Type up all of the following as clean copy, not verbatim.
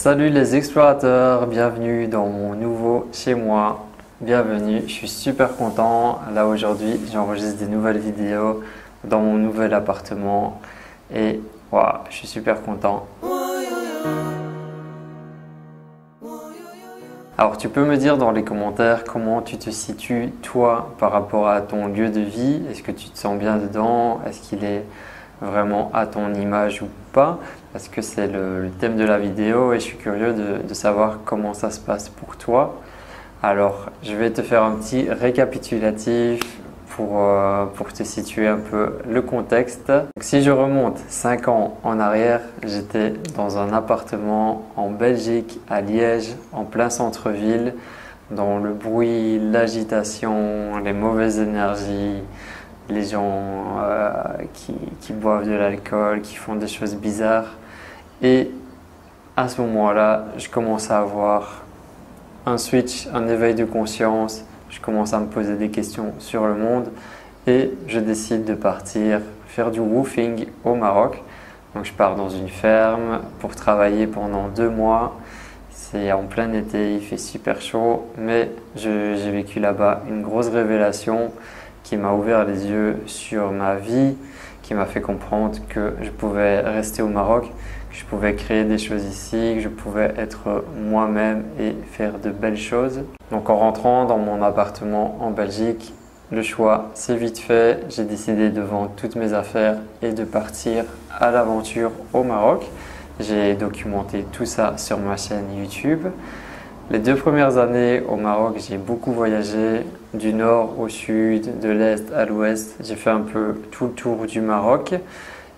Salut les explorateurs, bienvenue dans mon nouveau chez moi. Bienvenue, je suis super content. Là aujourd'hui, j'enregistre des nouvelles vidéos dans mon nouvel appartement et waouh, je suis super content. Alors tu peux me dire dans les commentaires comment tu te situes toi par rapport à ton lieu de vie. Est-ce que tu te sens bien dedans? Est-ce qu'il est vraiment à ton image ou pas? Parce que c'est le thème de la vidéo et je suis curieux de savoir comment ça se passe pour toi. Alors je vais te faire un petit récapitulatif pour te situer un peu le contexte. Donc, si je remonte 5 ans en arrière, j'étais dans un appartement en Belgique, à Liège, en plein centre-ville, dans le bruit, l'agitation, les mauvaises énergies, les gens qui boivent de l'alcool, qui font des choses bizarres. Et à ce moment-là, je commence à avoir un switch, un éveil de conscience. Je commence à me poser des questions sur le monde et je décide de partir faire du woofing au Maroc. Donc je pars dans une ferme pour travailler pendant 2 mois. C'est en plein été, il fait super chaud, mais j'ai vécu là-bas une grosse révélation qui m'a ouvert les yeux sur ma vie, qui m'a fait comprendre que je pouvais rester au Maroc, que je pouvais créer des choses ici, que je pouvais être moi-même et faire de belles choses. Donc en rentrant dans mon appartement en Belgique, le choix s'est vite fait. J'ai décidé de vendre toutes mes affaires et de partir à l'aventure au Maroc. J'ai documenté tout ça sur ma chaîne YouTube. Les 2 premières années au Maroc, j'ai beaucoup voyagé du nord au sud, de l'est à l'ouest. J'ai fait un peu tout le tour du Maroc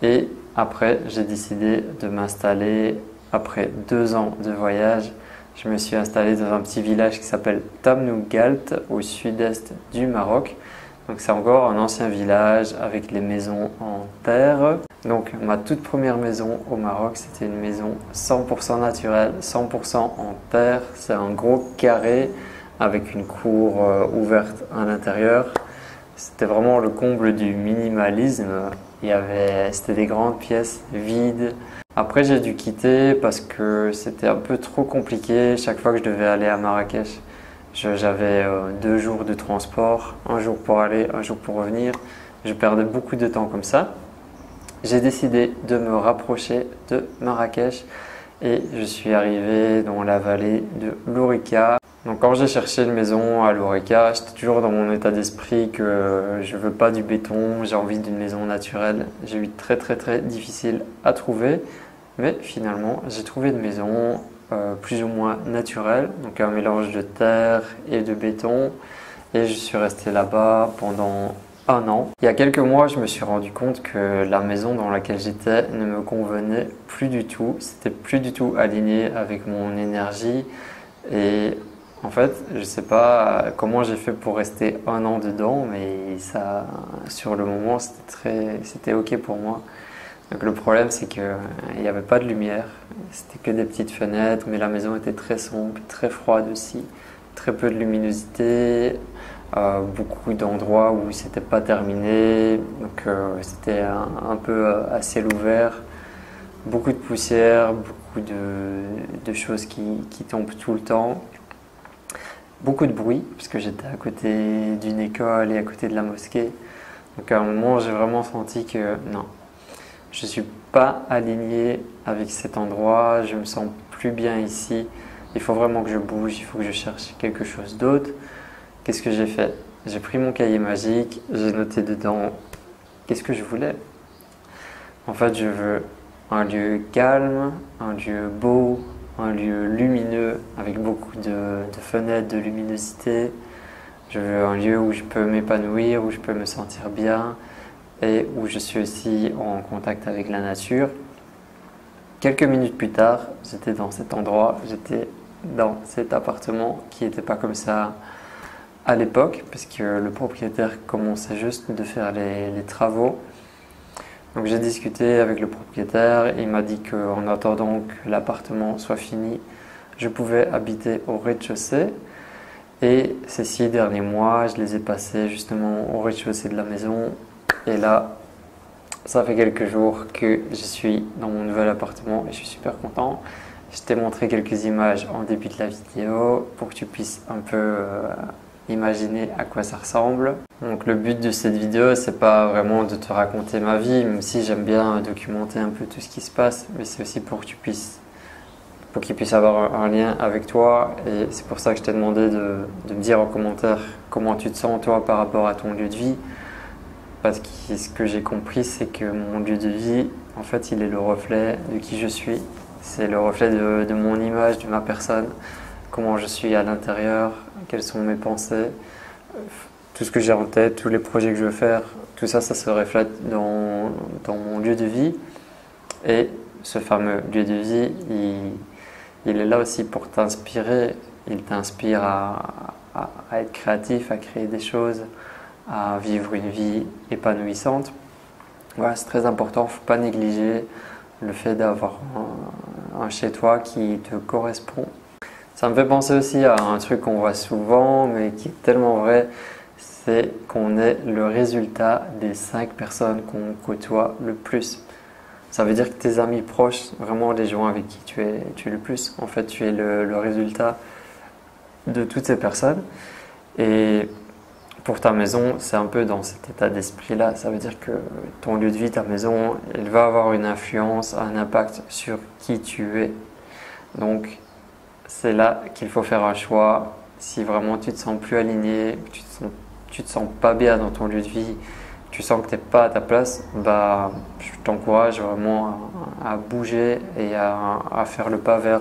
et après, j'ai décidé de m'installer. Après 2 ans de voyage, je me suis installé dans un petit village qui s'appelle Tamnougalt au sud-est du Maroc. Donc c'est encore un ancien village avec les maisons en terre. Donc ma toute première maison au Maroc, c'était une maison 100% naturelle, 100% en terre. C'est un gros carré avec une cour ouverte à l'intérieur. C'était vraiment le comble du minimalisme. C'était des grandes pièces vides. Après j'ai dû quitter parce que c'était un peu trop compliqué. Chaque fois que je devais aller à Marrakech, j'avais 2 jours de transport, un jour pour aller, un jour pour revenir. Je perdais beaucoup de temps comme ça. J'ai décidé de me rapprocher de Marrakech et je suis arrivé dans la vallée de l'Ourika. Donc quand j'ai cherché une maison à l'Ourika, j'étais toujours dans mon état d'esprit que je veux pas du béton, j'ai envie d'une maison naturelle. J'ai eu très difficile à trouver, mais finalement j'ai trouvé une maison plus ou moins naturelle, donc un mélange de terre et de béton, et je suis resté là-bas pendant 1 an. Il y a quelques mois, je me suis rendu compte que la maison dans laquelle j'étais ne me convenait plus du tout. C'était plus du tout aligné avec mon énergie. Et en fait, je ne sais pas comment j'ai fait pour rester 1 an dedans, mais ça, sur le moment, c'était OK pour moi. Donc le problème, c'est qu'il n'y avait pas de lumière. C'était que des petites fenêtres, mais la maison était très sombre, très froide aussi. Très peu de luminosité. Beaucoup d'endroits où c'était pas terminé, donc c'était un peu à ciel ouvert, beaucoup de poussière, beaucoup de choses qui tombent tout le temps, beaucoup de bruit puisque j'étais à côté d'une école et à côté de la mosquée. Donc à un moment j'ai vraiment senti que non, je suis pas aligné avec cet endroit, je me sens plus bien ici, il faut vraiment que je bouge, il faut que je cherche quelque chose d'autre. Qu'est-ce que j'ai fait? J'ai pris mon cahier magique, j'ai noté dedans qu'est-ce que je voulais. En fait, je veux un lieu calme, un lieu beau, un lieu lumineux avec beaucoup de fenêtres, de luminosité. Je veux un lieu où je peux m'épanouir, où je peux me sentir bien et où je suis aussi en contact avec la nature. Quelques minutes plus tard, j'étais dans cet endroit, j'étais dans cet appartement qui n'était pas comme ça à l'époque, parce que le propriétaire commençait juste de faire les travaux. Donc j'ai discuté avec le propriétaire, il m'a dit qu'en attendant que l'appartement soit fini, je pouvais habiter au rez-de-chaussée. Et ces 6 derniers mois, je les ai passés justement au rez-de-chaussée de la maison. Et là, ça fait quelques jours que je suis dans mon nouvel appartement et je suis super content. Je t'ai montré quelques images en début de la vidéo pour que tu puisses un peu imaginer à quoi ça ressemble. Donc le but de cette vidéo, c'est pas vraiment de te raconter ma vie, même si j'aime bien documenter un peu tout ce qui se passe, mais c'est aussi pour que tu puisses, pour qu'il puisse avoir un lien avec toi. Et c'est pour ça que je t'ai demandé de me dire en commentaire comment tu te sens toi par rapport à ton lieu de vie. Parce que ce que j'ai compris, c'est que mon lieu de vie, en fait, il est le reflet de qui je suis. C'est le reflet de mon image, de ma personne, comment je suis à l'intérieur, quelles sont mes pensées, tout ce que j'ai en tête, tous les projets que je veux faire, tout ça, ça se reflète dans mon lieu de vie. Et ce fameux lieu de vie, il est là aussi pour t'inspirer. Il t'inspire à être créatif, à créer des choses, à vivre une vie épanouissante. Voilà, c'est très important, il ne faut pas négliger le fait d'avoir un chez toi qui te correspond. Ça me fait penser aussi à un truc qu'on voit souvent, mais qui est tellement vrai, c'est qu'on est le résultat des 5 personnes qu'on côtoie le plus. Ça veut dire que tes amis proches, vraiment les gens avec qui tu es le plus, en fait tu es le résultat de toutes ces personnes. Et pour ta maison, c'est un peu dans cet état d'esprit-là. Ça veut dire que ton lieu de vie, ta maison, elle va avoir une influence, un impact sur qui tu es. Donc, c'est là qu'il faut faire un choix. Si vraiment tu te sens plus aligné, tu te sens pas bien dans ton lieu de vie, tu sens que tu n'es pas à ta place, bah, je t'encourage vraiment à bouger et à faire le pas vers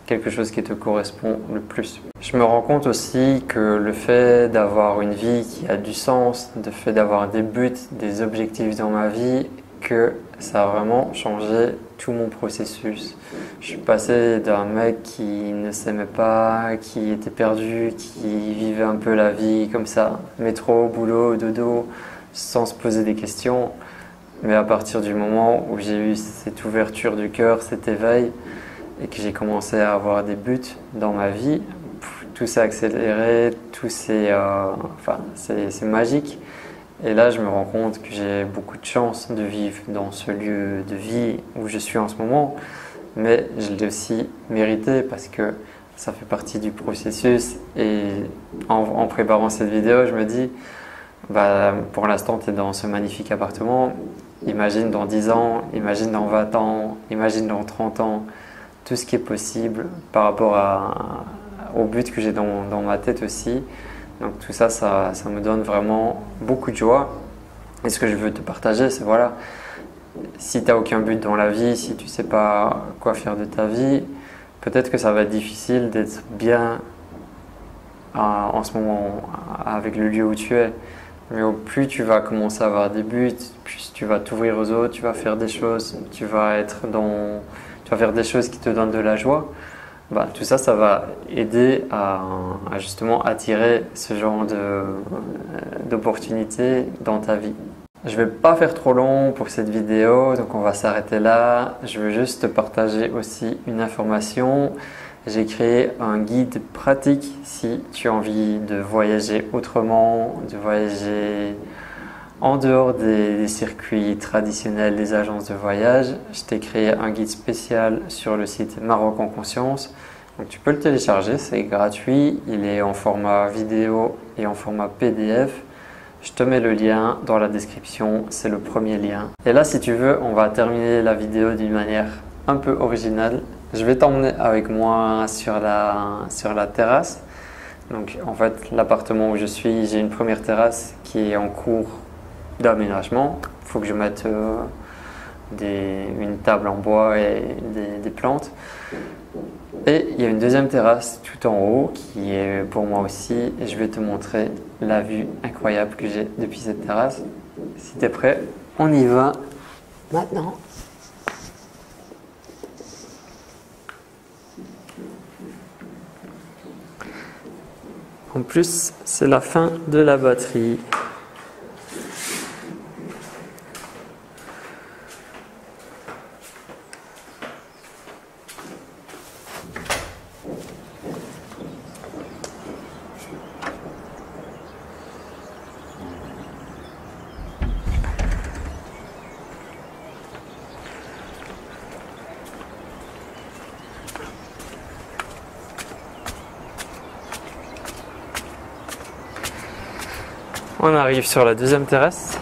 quelque chose qui te correspond le plus. Je me rends compte aussi que le fait d'avoir une vie qui a du sens, le fait d'avoir des buts, des objectifs dans ma vie, que ça a vraiment changé tout mon processus. Je suis passé d'un mec qui ne s'aimait pas, qui était perdu, qui vivait un peu la vie comme ça, métro, boulot, dodo, sans se poser des questions. Mais à partir du moment où j'ai eu cette ouverture du cœur, cet éveil, et que j'ai commencé à avoir des buts dans ma vie, tout s'est accéléré, c'est magique. Et là, je me rends compte que j'ai beaucoup de chance de vivre dans ce lieu de vie où je suis en ce moment, mais je l'ai aussi mérité parce que ça fait partie du processus. Et en préparant cette vidéo, je me dis, bah, pour l'instant, tu es dans ce magnifique appartement. Imagine dans 10 ans, imagine dans 20 ans, imagine dans 30 ans. Tout ce qui est possible par rapport au but que j'ai dans ma tête aussi. Donc tout ça, ça me donne vraiment beaucoup de joie. Et ce que je veux te partager, c'est voilà, si tu n'as aucun but dans la vie, si tu ne sais pas quoi faire de ta vie, peut-être que ça va être difficile d'être bien en ce moment avec le lieu où tu es. Mais au plus tu vas commencer à avoir des buts, plus tu vas t'ouvrir aux autres, tu vas faire des choses, tu vas faire des choses qui te donnent de la joie, bah, tout ça, ça va aider à justement attirer ce genre d'opportunités dans ta vie. Je ne vais pas faire trop long pour cette vidéo, donc on va s'arrêter là. Je veux juste te partager aussi une information. J'ai créé un guide pratique si tu as envie de voyager autrement, de voyager en dehors des circuits traditionnels des agences de voyage. Je t'ai créé un guide spécial sur le site Maroc en Conscience. Donc tu peux le télécharger, c'est gratuit. Il est en format vidéo et en format PDF. Je te mets le lien dans la description, c'est le premier lien. Et là, si tu veux, on va terminer la vidéo d'une manière un peu originale. Je vais t'emmener avec moi sur la terrasse. Donc en fait, l'appartement où je suis, j'ai une première terrasse qui est en cours d'aménagement. Il faut que je mette une table en bois et des plantes. Et il y a une deuxième terrasse tout en haut qui est pour moi aussi. Et je vais te montrer la vue incroyable que j'ai depuis cette terrasse. Si tu es prêt, on y va maintenant. En plus, c'est la fin de la batterie. On arrive sur la deuxième terrasse.